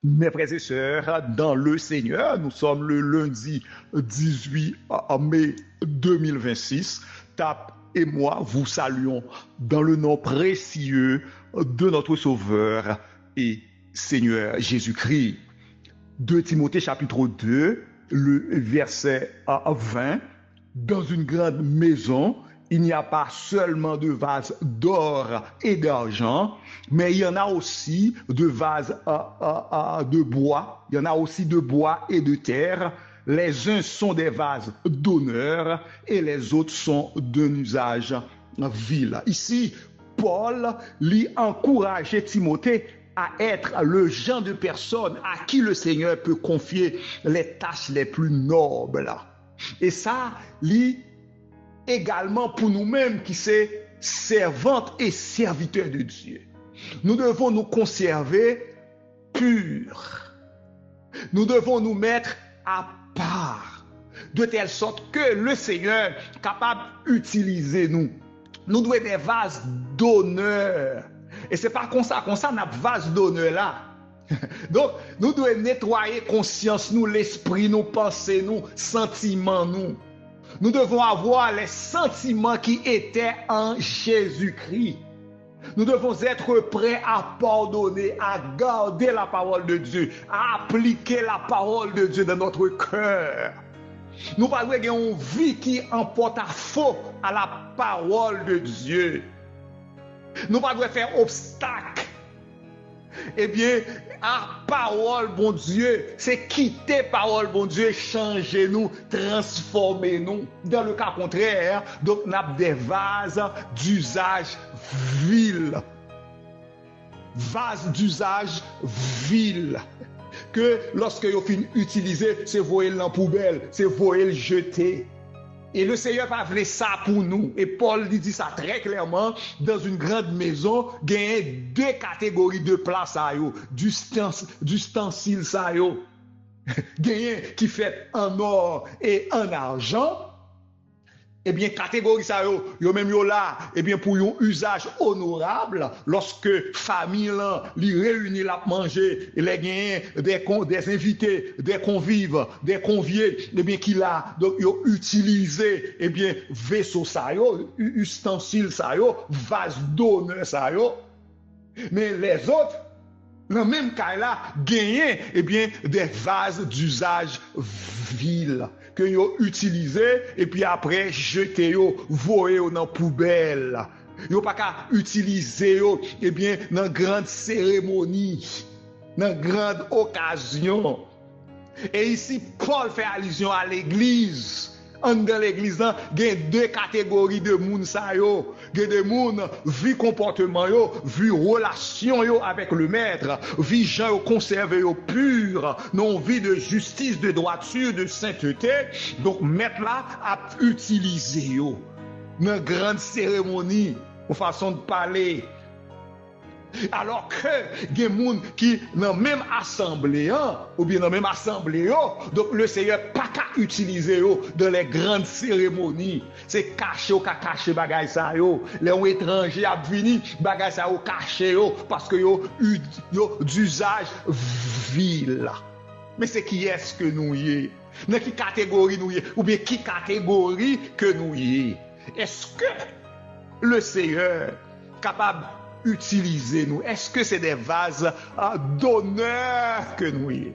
Mes frères et sœurs, dans le Seigneur, nous sommes le lundi 18 mai 2026. Tap et moi vous saluons dans le nom précieux de notre Sauveur et Seigneur Jésus-Christ. 2 Timothée chapitre 2, le verset 20. Dans une grande maison, il n'y a pas seulement de vases d'or et d'argent, mais il y en a aussi de vases de bois. Il y en a aussi de bois et de terre. Les uns sont des vases d'honneur et les autres sont d'un usage vil. Ici, Paul lui encourageait Timothée à être le genre de personne à qui le Seigneur peut confier les tâches les plus nobles. Et ça, lui, également pour nous-mêmes qui sommes servantes et serviteurs de Dieu. Nous devons nous conserver purs. Nous devons nous mettre à part, de telle sorte que le Seigneur est capable d'utiliser nous. Nous devons être des vases d'honneur. Et ce n'est pas comme ça, notre vase d'honneur là. Donc, nous devons nettoyer conscience, nous, l'esprit, nous, pensées, nous, sentiments, nous. Nous devons avoir les sentiments qui étaient en Jésus-Christ. Nous devons être prêts à pardonner, à garder la parole de Dieu, à appliquer la parole de Dieu dans notre cœur. Nous pas avoir une vie qui emporte à faux à la parole de Dieu. Nous pas faire obstacle. Eh bien, à parole, bon Dieu, c'est quitter parole, bon Dieu, changer nous, transformer nous. Dans le cas contraire, donc, nous avons des vases d'usage vil. Vases d'usage vil. Que lorsque vous finissez d'utiliser, c'est voyer dans la poubelle, c'est voyer le jeter. Et le Seigneur va faire ça pour nous. Et Paul dit ça très clairement. Dans une grande maison, il y a deux catégories de places, d'ustensiles. Il y a qui fait en or et en argent. Eh bien, catégorie ça yo même yo là, eh bien pour un usage honorable, lorsque famille là, li réunit la manger, les gagne des invités, des convives, des conviés, eh bien qui là donc yo utilisé eh bien vaisseau ça yo, ustensile ça yo, vase d'honneur ça yo. Mais les autres dans le même cas là, gagner eh bien des vases d'usage vil que yo utilisé et puis après jeter yo, voyer dans poubelle. Yo pas qu'à utiliser yo eh bien dans grande cérémonie, dans grande occasion. Et ici Paul fait allusion à l'église. Dans l'église, il y a deux catégories de monde. Il y a des gens vie comportement, vie relation avec le maître, vie gens conservé pur, non vie de justice, de droiture, de sainteté. Donc, maître là a utilisé dans grande cérémonie, une façon de parler. Alors que il y a des gens qui dans même assemblée ou bien dans même assemblée donc le Seigneur pas qu'à utiliser dans les grandes cérémonies, c'est caché ou caché bagay ça les étrangers a venir bagay ça caché parce que yo d'usage vil. Mais c'est qui est-ce que nous y dans qui catégorie nous y ou bien qui catégorie que nous y est-ce que le Seigneur capable utiliser nous? Est-ce que c'est des vases d'honneur que nous y?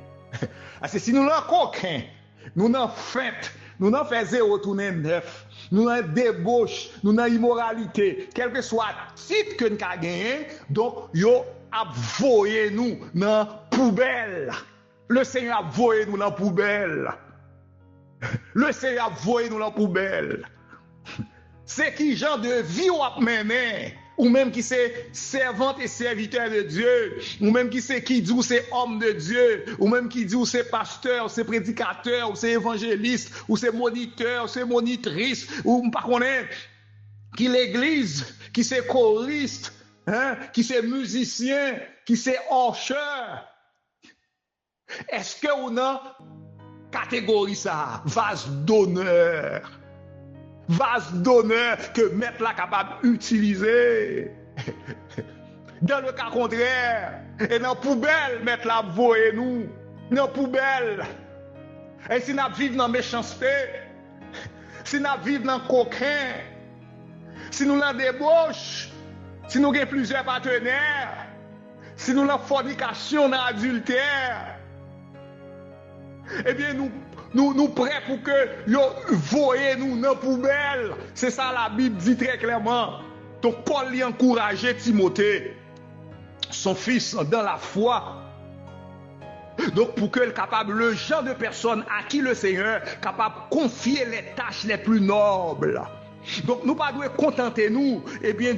Parce que si nous n'en coquin, nous n'en fait, nous n'en faisons retourner neuf, nous n'en débauche, nous n'en immoralité, quel que soit le titre que nous avons gagné, donc yo a voyé nous dans la poubelle. Le Seigneur a voyé nous dans la poubelle. Le Seigneur a voyé nous dans la poubelle. C'est qui genre de vie on a mené? Ou même qui c'est servante et serviteur de Dieu, ou même qui c'est qui dit ou c'est homme de Dieu, ou même qui dit ou c'est pasteur, ou c'est prédicateur, ou c'est évangéliste, ou c'est moniteur, ou c'est monitrice, ou pas connaît qui l'église, qui c'est choriste, qui c'est musicien, qui c'est orcheur. Est-ce que on a catégorie ça, vase d'honneur? Vase d'honneur que maître là capable d'utiliser. Dans le cas contraire, Et dans la poubelle, mettre la voie nous. Dans la poubelle. Et si nous vivons dans la méchanceté, si nous vivons dans le coquin, si nous avons débauche, si nous avons plusieurs partenaires, si nous avons fornication dans l'adultère, eh bien nous prêts pour que vous voyez nous dans la poubelle. C'est ça la Bible dit très clairement. Donc Paul lui encourageait Timothée, son fils, dans la foi. Donc pour que capable, le genre de personne à qui le Seigneur capable de confier les tâches les plus nobles. Donc nous pas devons contenter nous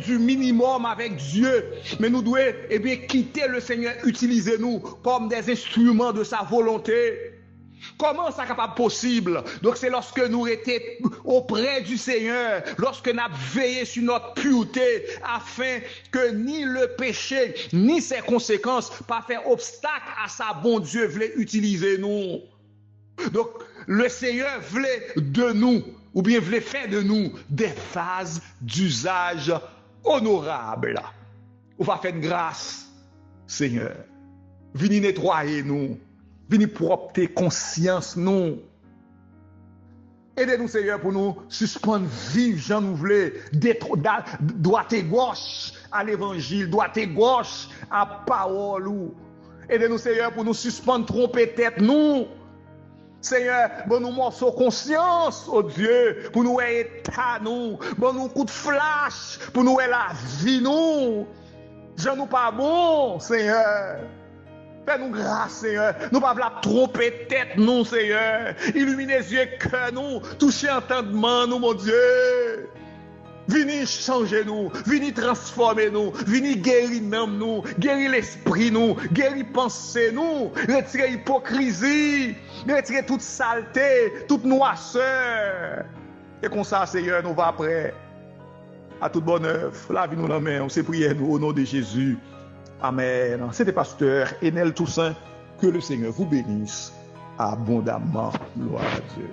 du minimum avec Dieu, mais nous devons quitter le Seigneur, utiliser nous comme des instruments de sa volonté. Comment ça capable possible? Donc c'est lorsque nous étions auprès du Seigneur, lorsque nous avons veillé sur notre pureté, afin que ni le péché, ni ses conséquences, pas faire obstacle à sa bon Dieu voulait utiliser nous. Donc le Seigneur voulait de nous, ou bien voulait faire de nous des phases d'usage honorables. On va faire grâce, Seigneur. Venez nettoyer nous. Venez propter conscience nous. Aidez-nous, Seigneur, pour nous suspendre vivre, j'en nous voulons, droite et gauche à l'évangile, droite et gauche à parole. Aidez-nous, Seigneur, pour nous suspendre tromper tête nous. Seigneur, bon nous morceaux conscience, oh Dieu, pour nous état nous, bon nous coup de flash, pour nous la vie nous. J'en nous pas bon, Seigneur. Fais-nous grâce, Seigneur. Nous ne pouvons pas tromper tête, nous, Seigneur. Illuminez les yeux, cœur, nous. Touchez entendement, nous, mon Dieu. Venez changer nous. Venez transformer nous. Venez guérir nous. Guérir l'esprit, nous. Guérir pensée, nous. Retirer l'hypocrisie. Retirer toute saleté, toute noirceur. Et comme ça, Seigneur, nous va après. À toute bonne œuvre. La vie nous la main. On s'est prié, nous, au nom de Jésus. Amen. C'était pasteur Enel Toussaint. Que le Seigneur vous bénisse abondamment. Gloire à Dieu.